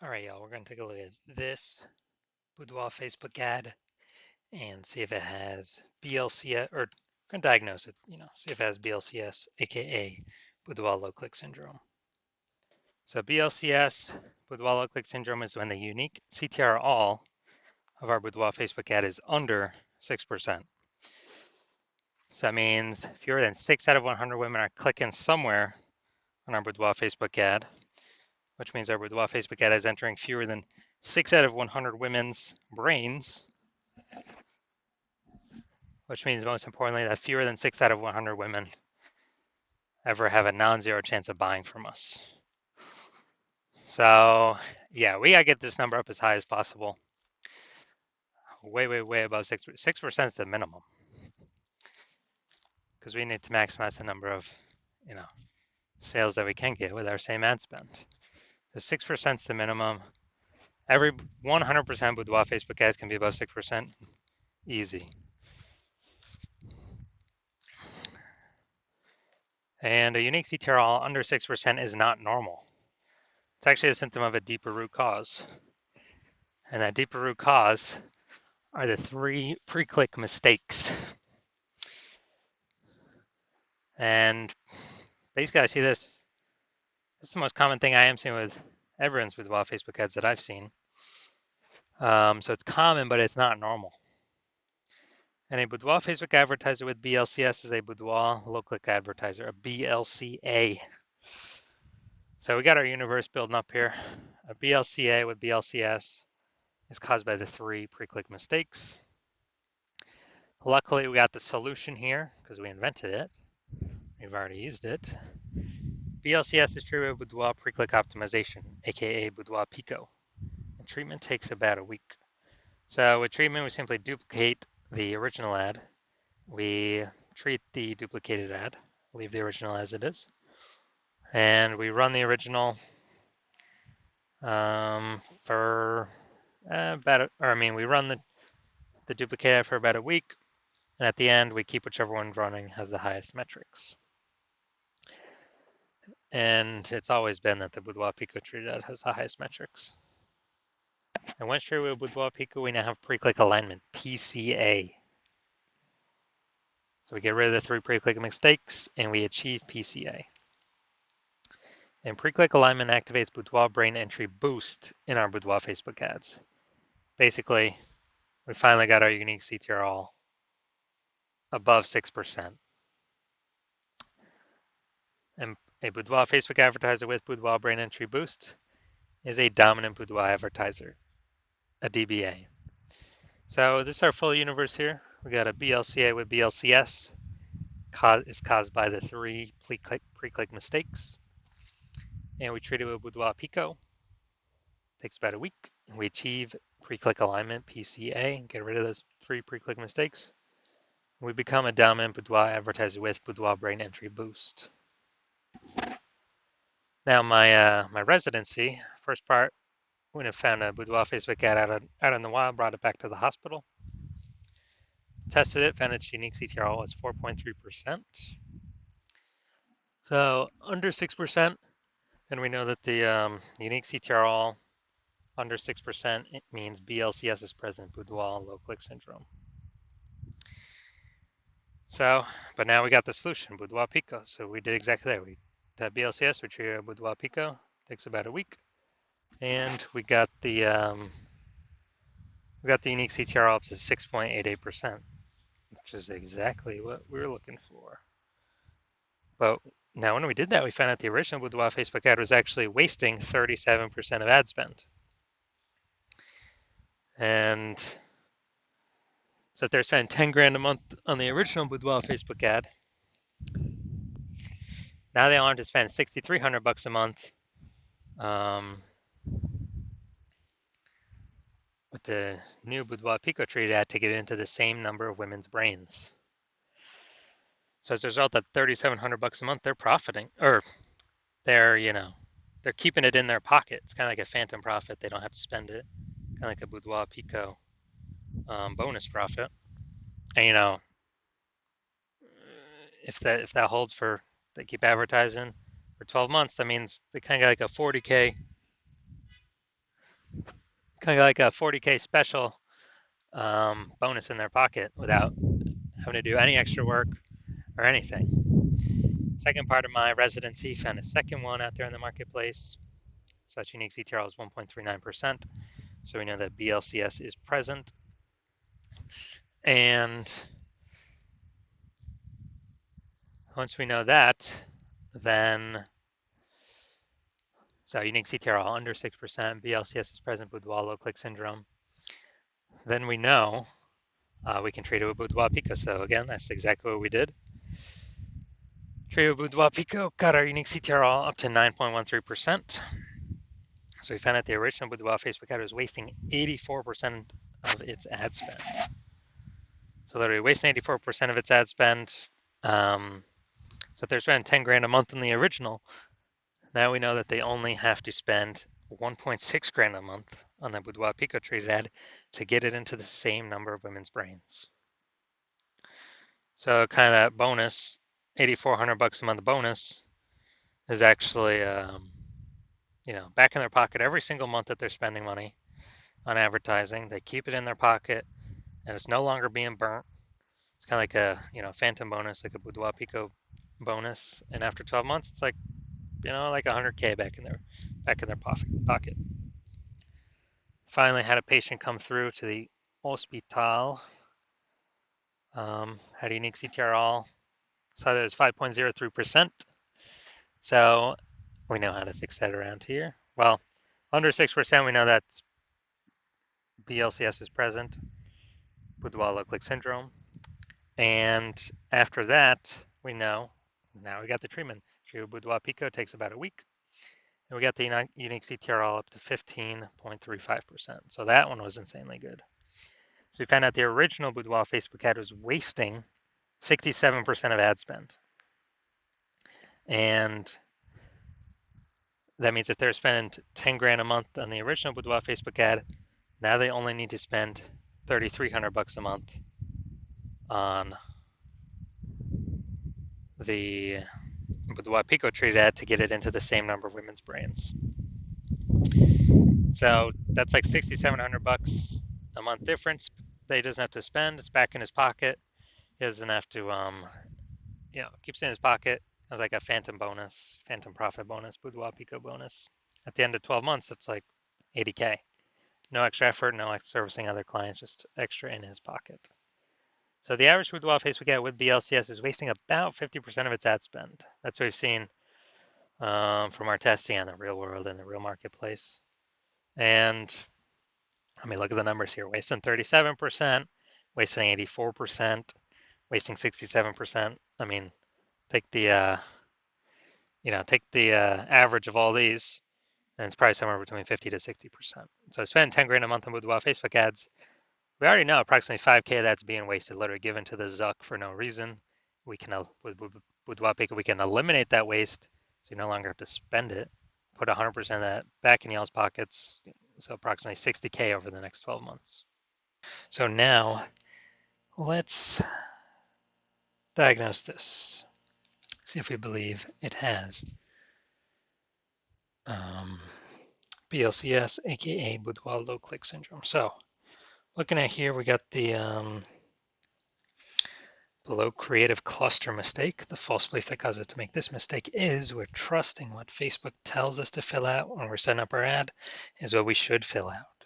All right, y'all, we're going to take a look at this Boudoir Facebook ad and see if it has BLCS, or going to diagnose it, see if it has BLCS, aka Boudoir low click syndrome. So BLCS, Boudoir low click syndrome, is when the unique CTR all of our Boudoir Facebook ad is under 6%. So that means fewer than 6 out of 100 women are clicking somewhere on our Boudoir Facebook ad, which means our Boudoir Facebook ad is entering fewer than 6 out of 100 women's brains, which means most importantly that fewer than 6 out of 100 women ever have a non-zero chance of buying from us. So yeah, we gotta get this number up as high as possible. Way above 6%. 6% is the minimum, because we need to maximize the number of, sales that we can get with our same ad spend. So 6% is the minimum. Every 100% Boudoir Facebook ads can be above 6%. Easy. And a unique CTRL under 6% is not normal. It's actually a symptom of a deeper root cause. And that deeper root cause are the 3 pre-click mistakes. And basically, I see this. This is the most common thing I am seeing with everyone's Boudoir Facebook ads that I've seen. So it's common, but it's not normal. And a Boudoir Facebook advertiser with BLCS is a Boudoir low-click advertiser, a BLCA. So we got our universe building up here. A BLCA with BLCS is caused by the 3 pre-click mistakes. Luckily, we got the solution here because we invented it. We've already used it. BLCS is treated with Boudoir pre-click optimization, aka Boudoir Pico. And treatment takes about a week. So with treatment, we simply duplicate the original ad. We treat the duplicated ad, leave the original as it is, and we run the original for we run the duplicate ad for about a week, and at the end, we keep whichever one running has the highest metrics. And it's always been that the Boudoir Pico treated ad has the highest metrics. And once treated with Boudoir Pico, we now have pre-click alignment, PCA. So we get rid of the 3 pre-click mistakes, and we achieve PCA. And pre-click alignment activates Boudoir brain entry boost in our Boudoir Facebook ads. Basically, we finally got our unique CTR all above 6%. And a Boudoir Facebook advertiser with Boudoir brain entry boost is a dominant Boudoir advertiser, a DBA. So this is our full universe here. We got a BLCA with BLCS. It's caused by the 3 pre-click mistakes. And we treat it with Boudoir Pico. Takes about a week. We achieve pre-click alignment, PCA, get rid of those 3 pre-click mistakes. We become a dominant Boudoir advertiser with Boudoir brain entry boost. Now my residency, first part, we have found a Boudoir Facebook ad out in the wild, brought it back to the hospital. Tested it, found its unique CTR was 4.3%. So under 6%, and we know that the unique CTR under 6%, it means BLCS is present, Boudoir low click syndrome. So, but now we got the solution, Boudoir Pico. So we did exactly that. We had BLCS, we treated Boudoir Pico, takes about a week, and we got the unique CTR up to 6.88%, which is exactly what we were looking for. But now when we did that, we found out the original Boudoir Facebook ad was actually wasting 37% of ad spend. And so if they're spending 10 grand a month on the original Boudoir Facebook ad, now they want to spend $6,300 a month with the new Boudoir Pico treated ad to get into the same number of women's brains. So as a result of $3,700 a month, they're profiting, or they're keeping it in their pocket. It's kind of like a phantom profit. They don't have to spend it, kind of like a Boudoir Pico bonus profit. And if that holds for, they keep advertising for 12 months, that means they kind of got like a 40K kind of like a 40K special bonus in their pocket without having to do any extra work or anything. Second part of my residency, found a second one out there in the marketplace. Such unique CTRL is 1.39%. So we know that BLCS is present. And once we know that, then, so unique CTRL under 6%, BLCS is present, Boudoir low click syndrome. Then we know we can trade it with Boudoir Pico. So again, that's exactly what we did. Trade with Boudoir Pico, got our unique CTRL up to 9.13%. So we found out the original Boudoir Facebook ad was wasting 84% of its ad spend. So literally wasting 84% of its ad spend. So if they're spending 10 grand a month on the original, now we know that they only have to spend 1.6 grand a month on the Boudoir Pico traded ad to get it into the same number of women's brains. So kind of that bonus, $8,400 a month bonus, is actually back in their pocket every single month that they're spending money on advertising. They keep it in their pocket, and it's no longer being burnt. It's kind of like a phantom bonus, like a Boudoir Pico bonus. And after 12 months, it's like like 100K back in their pocket. Finally, had a patient come through to the hospital. Had a unique CTRL. So it was 5.03%. So we know how to fix that around here. Well, under 6%, we know that's BLCS is present, Boudoir low click syndrome. And after that, we know, now we got the treatment. Boudoir Pico takes about a week. And we got the unique CTRL up to 15.35%. So that one was insanely good. So we found out the original Boudoir Facebook ad was wasting 67% of ad spend. And that means if they're spending 10 grand a month on the original Boudoir Facebook ad, now they only need to spend $3,300 a month on the Boudoir Pico treated ad to get it into the same number of women's brains. So that's like $6,700 a month difference that he doesn't have to spend. It's back in his pocket. He doesn't have to, keeps it in his pocket. It's like a phantom bonus, phantom profit bonus, Boudoir Pico bonus. At the end of 12 months, it's like 80K. No extra effort, no servicing other clients, just extra in his pocket. So the average Boudoir Facebook ad with BLCS is wasting about 50% of its ad spend. That's what we've seen from our testing on the real world and the real marketplace. And I mean, look at the numbers here: wasting 37%, wasting 84%, wasting 67%. I mean, take the average of all these, and it's probably somewhere between 50 to 60%. So spend 10 grand a month on Boudoir Facebook ads. We already know approximately 5K of that's being wasted, literally given to the Zuck for no reason. We can with Boudoir Pico, we can eliminate that waste, so you no longer have to spend it. Put 100% of that back in y'all's pockets, so approximately 60K over the next 12 months. So now let's diagnose this. See if we believe it has BLCS, aka Boudoir low click syndrome. So looking at here, we got the below creative cluster mistake. The false belief that causes us to make this mistake is we're trusting what Facebook tells us to fill out when we're setting up our ad is what we should fill out.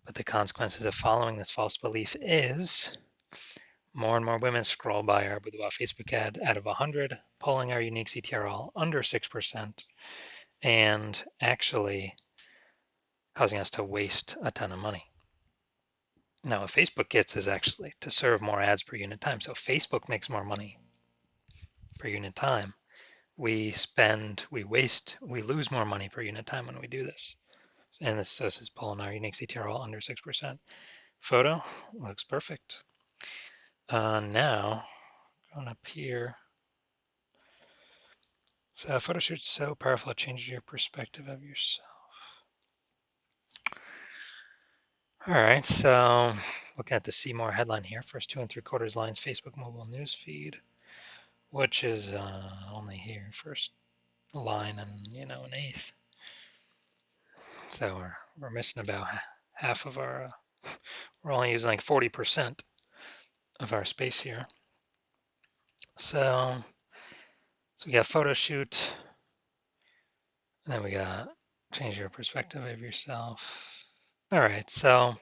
But the consequences of following this false belief is more and more women scroll by our Boudoir Facebook ad out of 100, pulling our unique CTRL under 6%, and actually causing us to waste a ton of money. Now, what Facebook gets is actually to serve more ads per unit time. So Facebook makes more money per unit time. We waste, we lose more money per unit time when we do this. And this is pulling our unique CTRL under 6%. Photo looks perfect. Now, going up here. So photo shoot's so powerful, it changes your perspective of yourself. All right, so looking at the See More headline here, first 2 3/4 lines, Facebook mobile news feed, which is only here, first line and an eighth. So we're we're missing about half of our, we're only using like 40% of our space here. So we got photo shoot, and then we got change your perspective of yourself. All right, so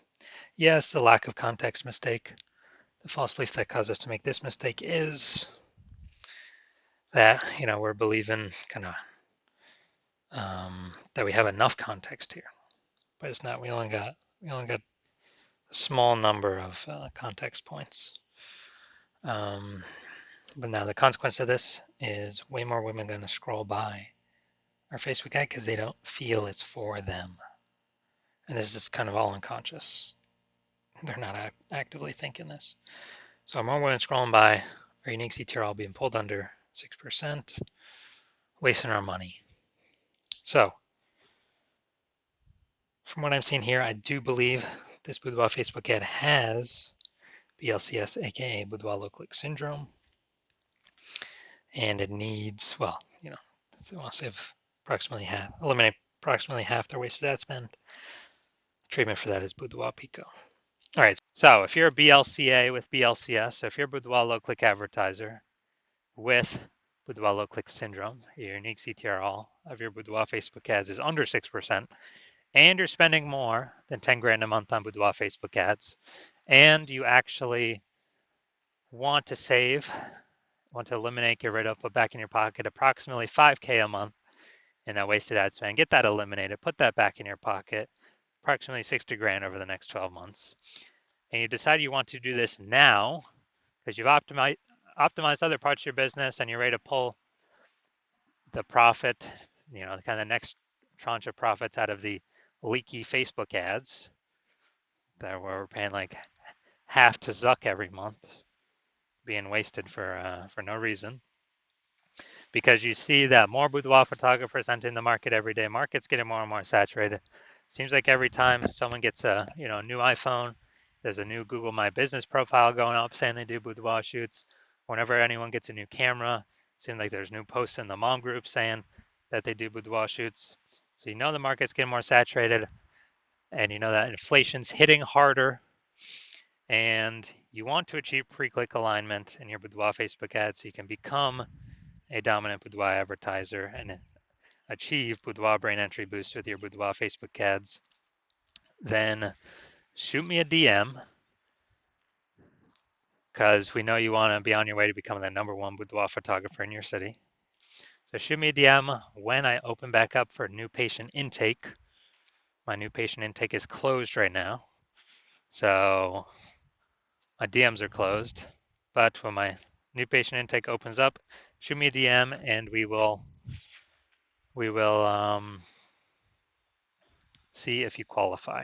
yes, the lack of context mistake. The false belief that caused us to make this mistake is that, we're believing kind of that we have enough context here, but it's not. We only got a small number of context points. But now the consequence of this is way more women going to scroll by our Facebook ad because they don't feel it's for them. And this is kind of all unconscious. They're not actively thinking this. So more women scrolling by, our unique CTR being pulled under 6%, wasting our money. So from what I'm seeing here, I do believe this Boudoir Facebook ad has BLCS, aka Boudoir low click syndrome. And it needs, well, if they want to save eliminate approximately half their wasted ad spend, treatment for that is Boudoir Pico. All right, so if you're a BLCA with BLCS, so if you're a Boudoir low click advertiser with Boudoir low click syndrome, your unique CTR all of your Boudoir Facebook ads is under 6%, and you're spending more than 10 grand a month on Boudoir Facebook ads, and you actually want to save, want to eliminate, get rid of, put back in your pocket approximately 5K a month in that wasted ad spend, get that eliminated, put that back in your pocket, approximately 60 grand over the next 12 months. And you decide you want to do this now because you've optimized other parts of your business and you're ready to pull the profit, kind of the next tranche of profits out of the leaky Facebook ads that we're paying like half to Zuck every month, being wasted for no reason. Because you see that more boudoir photographers entering the market every day. Market's getting more and more saturated. Seems like every time someone gets a new iPhone, there's a new Google My Business profile going up saying they do boudoir shoots. Whenever anyone gets a new camera, it seems like there's new posts in the mom group saying that they do boudoir shoots. So the market's getting more saturated, and that inflation's hitting harder, and you want to achieve pre-click alignment in your boudoir Facebook ad so you can become a dominant boudoir advertiser and achieve boudoir brain entry boost with your boudoir Facebook ads, then shoot me a DM because we know you want to be on your way to becoming the #1 boudoir photographer in your city. So shoot me a DM when I open back up for new patient intake. My new patient intake is closed right now, so my DMs are closed. But when my new patient intake opens up, shoot me a DM and we will see if you qualify.